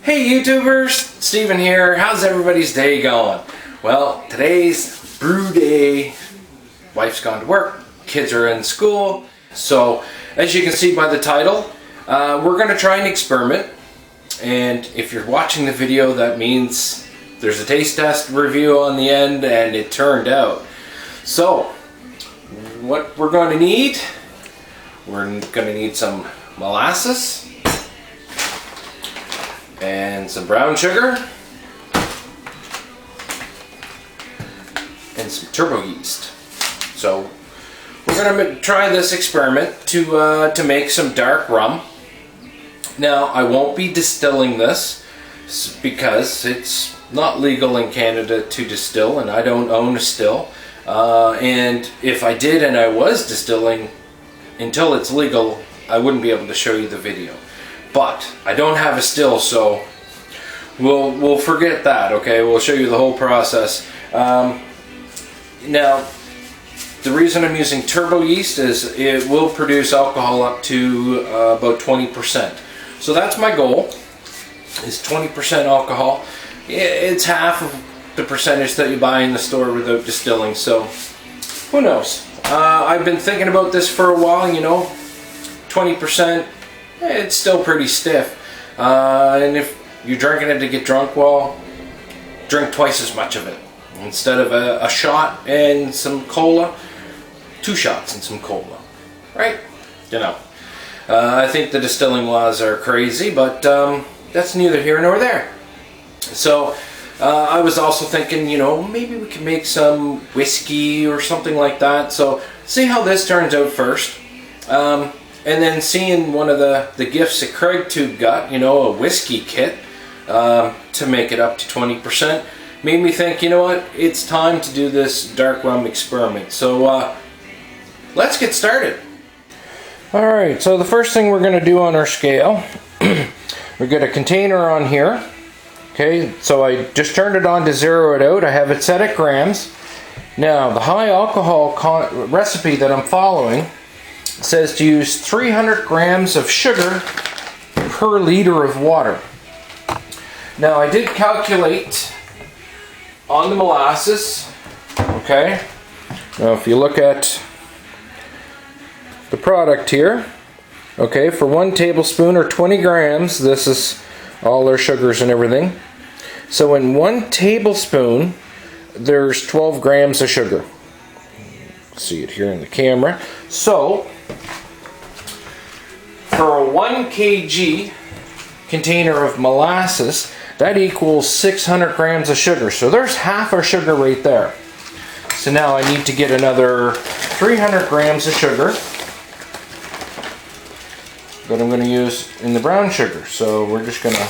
Hey YouTubers, Steven here. How's everybody's day going? Well, today's brew day. Wife's gone to work, kids are in school. So, as you can see by the title, we're going to try an experiment. And if you're watching the video, that means there's a taste test review on the end and it turned out. So, what we're going to need, we're going to need some molasses and some brown sugar and some turbo yeast. So we're going to try this experiment to make some dark rum. Now I won't be distilling this because it's not legal in Canada to distill, and I don't own a still. And if I did and I was distilling, until it's legal, I wouldn't be able to show you the video. But I don't have a still, so we'll forget that, okay? We'll show you the whole process. Now, the reason I'm using turbo yeast is it will produce alcohol up to about 20%. So that's my goal, is 20% alcohol. It's half of the percentage that you buy in the store without distilling, so who knows? I've been thinking about this for a while, you know, 20%. It's still pretty stiff, and if you're drinking it to get drunk, well, drink twice as much of it. Instead of a shot and some cola, 2 shots and some cola, right? You know, I think the distilling laws are crazy, but that's neither here nor there. So I was also thinking, you know, maybe we can make some whiskey or something like that. So see how this turns out first. And then seeing one of the gifts that Craig Tube got, you know, a whiskey kit to make it up to 20%, made me think, you know what, it's time to do this dark rum experiment. So let's get started. Alright, so the first thing we're going to do on our scale, we've got a container on here. Okay, so I just turned it on to zero it out. I have it set at grams. Now, the high alcohol recipe that I'm following says to use 300 grams of sugar per liter of water. Now I did calculate on the molasses, okay? Now if you look at the product here, okay, for 1 tablespoon or 20 grams, this is all our sugars and everything. So in 1 tablespoon, there's 12 grams of sugar. See it here in the camera. So for a 1 kg container of molasses, that equals 600 grams of sugar. So there's half our sugar right there. So now I need to get another 300 grams of sugar that I'm going to use in the brown sugar. So we're just going to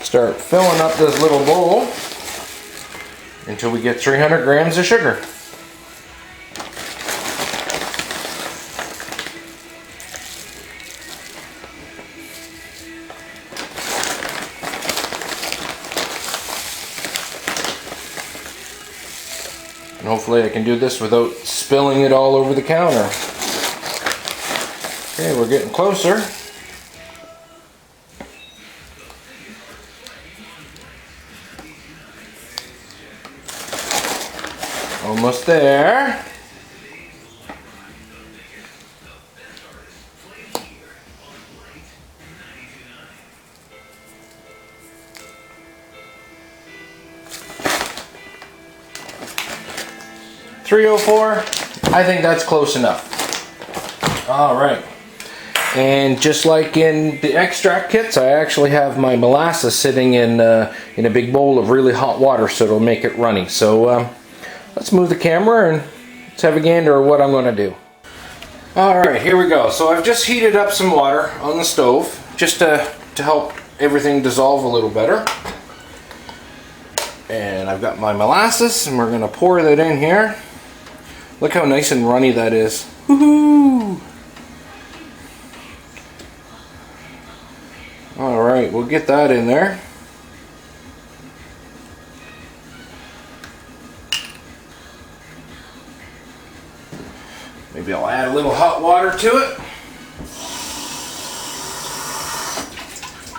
start filling up this little bowl until we get 300 grams of sugar. And hopefully I can do this without spilling it all over the counter. Okay, we're getting closer. Almost there. .304, I think that's close enough. Alright, and just like in the extract kits, I actually have my molasses sitting in a big bowl of really hot water, so it'll make it runny. So let's move the camera and let's have a gander at what I'm going to do. Alright, here we go. So I've just heated up some water on the stove just to help everything dissolve a little better. And I've got my molasses, and we're going to pour that in here. Look how nice and runny that is. Woohoo! Alright, we'll get that in there. Maybe I'll add a little hot water to it.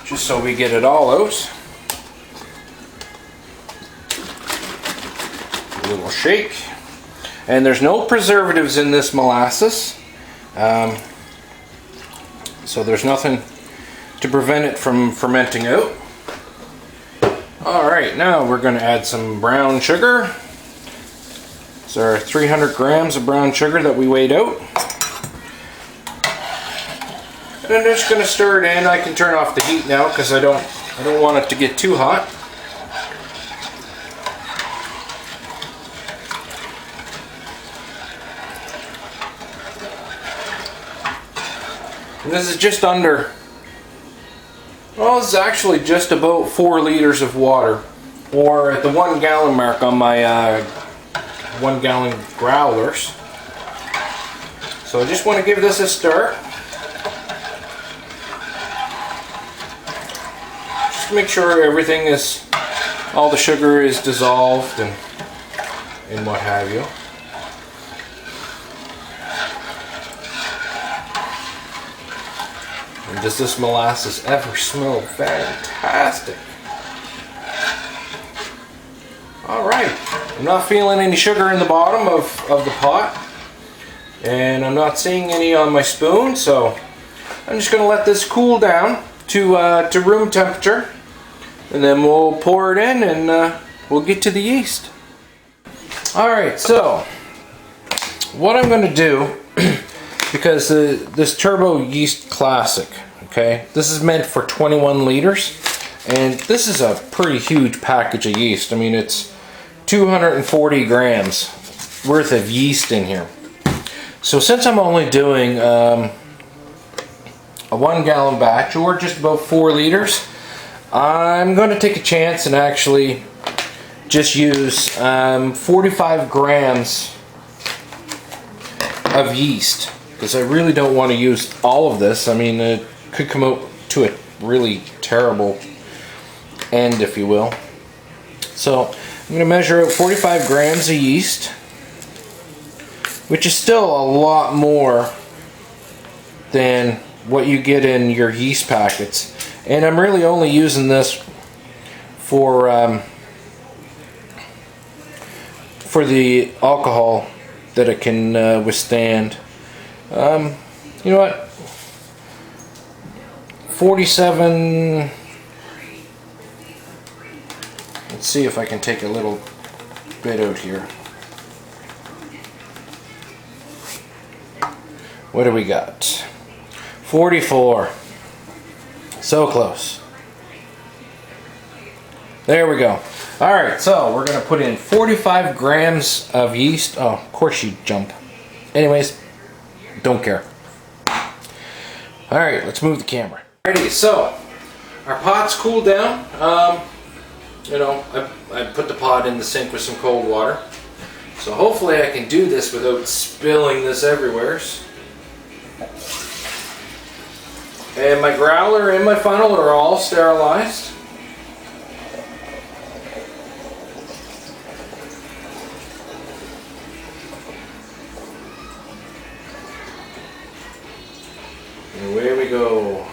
just so we get it all out. A little shake. And there's no preservatives in this molasses, so there's nothing to prevent it from fermenting out. Alright, now we're going to add some brown sugar. It's our 300 grams of brown sugar that we weighed out. And I'm just going to stir it in. I can turn off the heat now because I don't want it to get too hot. And this is just under, well, it's actually just about 4 liters of water, or at the 1 gallon mark on my 1 gallon growlers. So I just want to give this a stir. Just make sure everything is, all the sugar is dissolved and what have you. And does this molasses ever smell fantastic? Alright, I'm not feeling any sugar in the bottom of the pot, and I'm not seeing any on my spoon, so I'm just going to let this cool down to room temperature, and then we'll pour it in and we'll get to the yeast. Alright, so what I'm going to do, because this Turbo Yeast Classic, okay, this is meant for 21 liters, and this is a pretty huge package of yeast. I mean, it's 240 grams worth of yeast in here. So since I'm only doing a 1 gallon batch, or just about 4 liters, I'm going to take a chance and actually just use 45 grams of yeast, because I really don't want to use all of this. I mean, it could come out to a really terrible end, if you will. So I'm going to measure out 45 grams of yeast, which is still a lot more than what you get in your yeast packets. And I'm really only using this for the alcohol that it can withstand. You know what? 47. Let's see if I can take a little bit out here. What do we got? 44. So close. There we go. Alright, so we're going to put in 45 grams of yeast. Oh, of course you jump. Anyways, don't care. Alright, let's move the camera. Alrighty, so our pot's cooled down. You know, I put the pot in the sink with some cold water. So hopefully I can do this without spilling this everywhere. And my growler and my funnel are all sterilized. And away we go.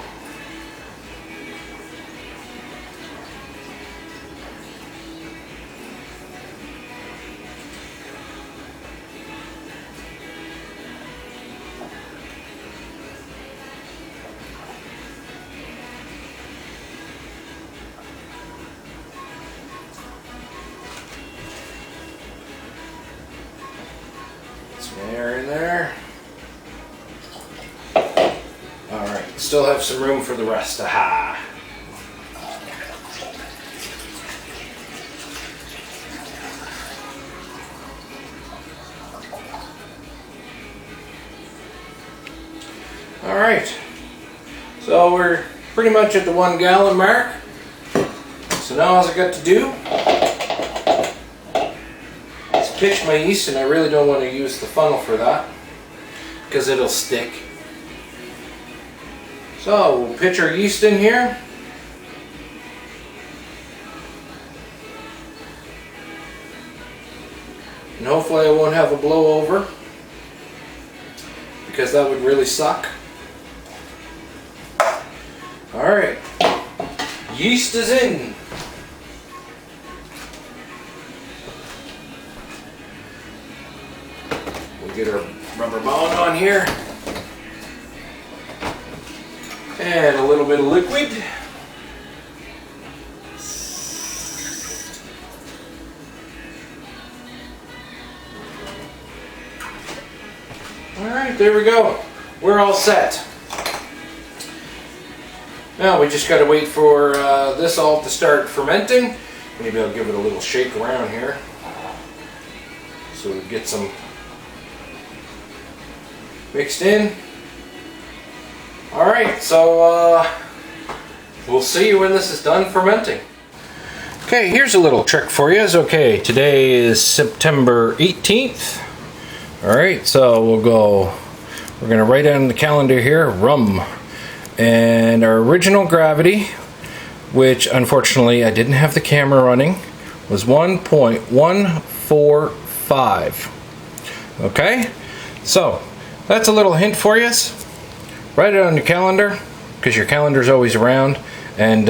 Some air in there. Alright, still have some room for the rest. Aha! Alright, so we're pretty much at the 1 gallon mark. So now all I got to do is pitch my yeast, and I really don't want to use the funnel for that because it'll stick. So we'll pitch our yeast in here. And hopefully I won't have a blowover, because that would really suck. Alright. Yeast is in. We'll get our rubber bond on here. And a little bit of liquid. Alright, there we go. We're all set. Now we just got to wait for this all to start fermenting. Maybe I'll give it a little shake around here so we get some mixed in. Alright, so we'll see you when this is done fermenting. Okay, here's a little trick for you. Okay, today is September 18th. Alright, so we're going to write on the calendar here, rum. And our original gravity, which unfortunately I didn't have the camera running, was 1.145. Okay, so that's a little hint for you. Write it on your calendar, because your calendar's always around, and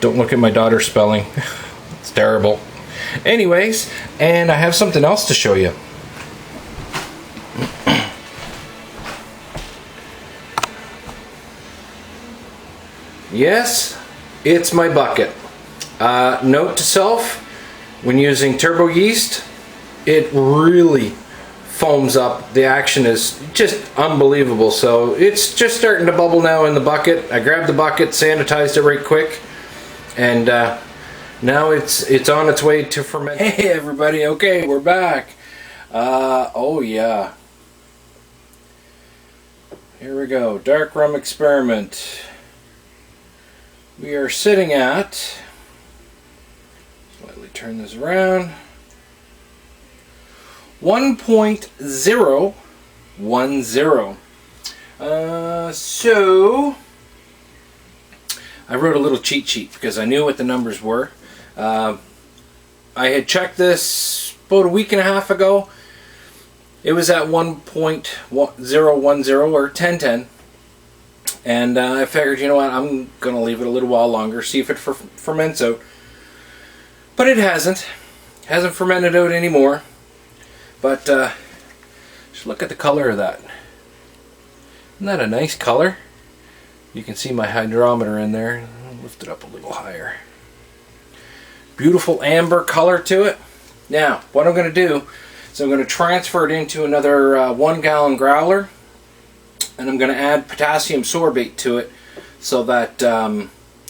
don't look at my daughter's spelling. It's terrible. Anyways, and I have something else to show you. Yes, it's my bucket. Note to self, when using turbo yeast, it really foams up. The action is just unbelievable. So it's just starting to bubble now in the bucket. I grabbed the bucket, sanitized it right quick, and now it's on its way to ferment. Hey everybody, okay, we're back. Oh yeah. Here we go, dark rum experiment. We are sitting at, slightly turn this around, 1.010. So I wrote a little cheat sheet because I knew what the numbers were. I had checked this about a week and a half ago. It was at 1.010 or 1010. And I figured, you know what, I'm going to leave it a little while longer, see if it ferments out. But it hasn't. Hasn't fermented out anymore. But just look at the color of that. Isn't that a nice color? You can see my hydrometer in there. I'll lift it up a little higher. Beautiful amber color to it. Now, what I'm going to do is I'm going to transfer it into another 1 gallon growler. And I'm going to add potassium sorbate to it so that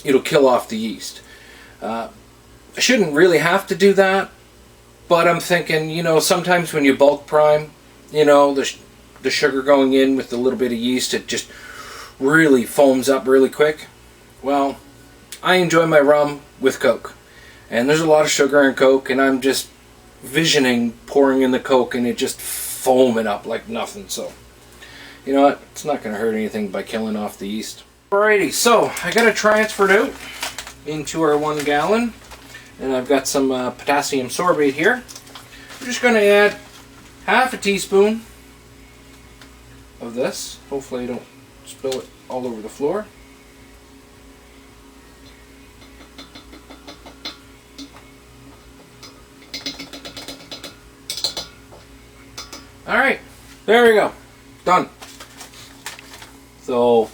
it'll kill off the yeast. I shouldn't really have to do that, but I'm thinking, you know, sometimes when you bulk prime, you know, the sugar going in with a little bit of yeast, it just really foams up really quick. Well, I enjoy my rum with Coke, and there's a lot of sugar in Coke, and I'm just visioning pouring in the Coke and it just foaming up like nothing. So you know what? It's not going to hurt anything by killing off the yeast. Alrighty, so I got it transferred out into our 1 gallon, and I've got some potassium sorbate here. I'm just going to add half a teaspoon of this. Hopefully I don't spill it all over the floor. Alright, there we go. Done. So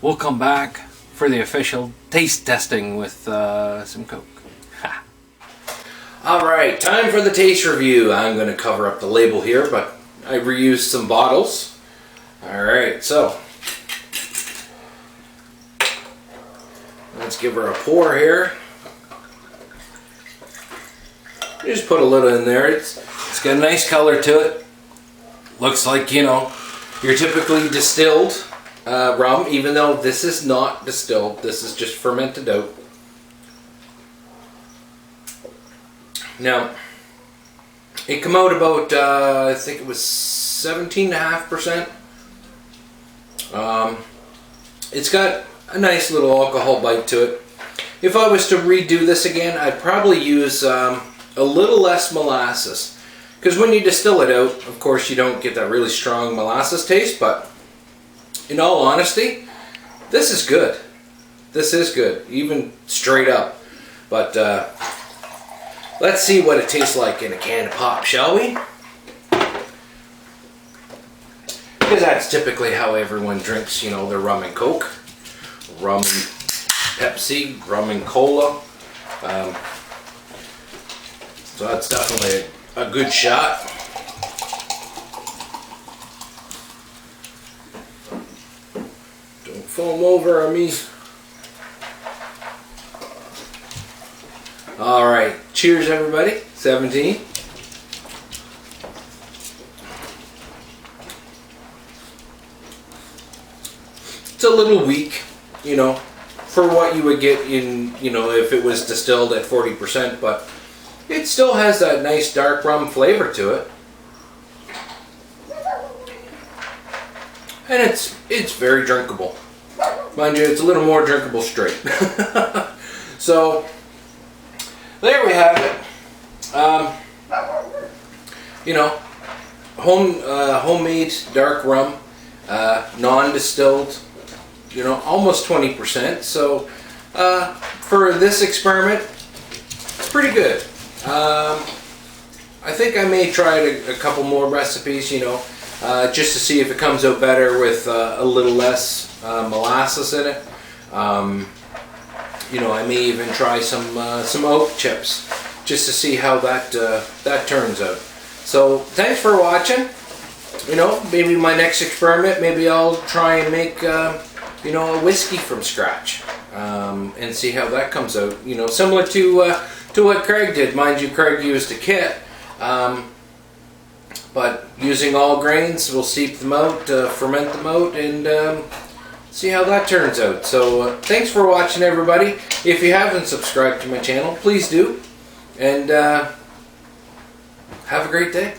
we'll come back for the official taste testing with some Coke. Alright, time for the taste review. I'm going to cover up the label here, but I reused some bottles. Alright, so let's give her a pour here. Just put a little in there. It's got a nice color to it. Looks like, you know, your typically distilled rum, even though this is not distilled. This is just fermented out. Now, it came out about, I think it was 17.5%. It's got a nice little alcohol bite to it. If I was to redo this again, I'd probably use a little less molasses. Because when you distill it out, of course, you don't get that really strong molasses taste, but in all honesty, this is good. This is good, even straight up. But let's see what it tastes like in a can of pop, shall we? Because that's typically how everyone drinks, you know, their rum and coke, rum and Pepsi, rum and cola. So that's definitely a good shot. Don't foam over on me. All right, cheers everybody. 17. It's a little weak, you know, for what you would get in, you know, if it was distilled at 40%, but it still has that nice dark rum flavor to it. And it's very drinkable. Mind you, it's a little more drinkable straight. So there we have it. You know, homemade dark rum, non-distilled, you know, almost 20%. So for this experiment, it's pretty good. I think I may try a couple more recipes, you know, just to see if it comes out better with a little less molasses in it. You know, I may even try some oak chips just to see how that turns out. So thanks for watching. You know, maybe my next experiment, maybe I'll try and make you know, a whiskey from scratch and see how that comes out. You know, similar to what Craig did. Mind you, Craig used a kit, but using all grains, we'll steep them out, ferment them out, and see how that turns out. So thanks for watching, everybody. If you haven't subscribed to my channel, please do, and have a great day.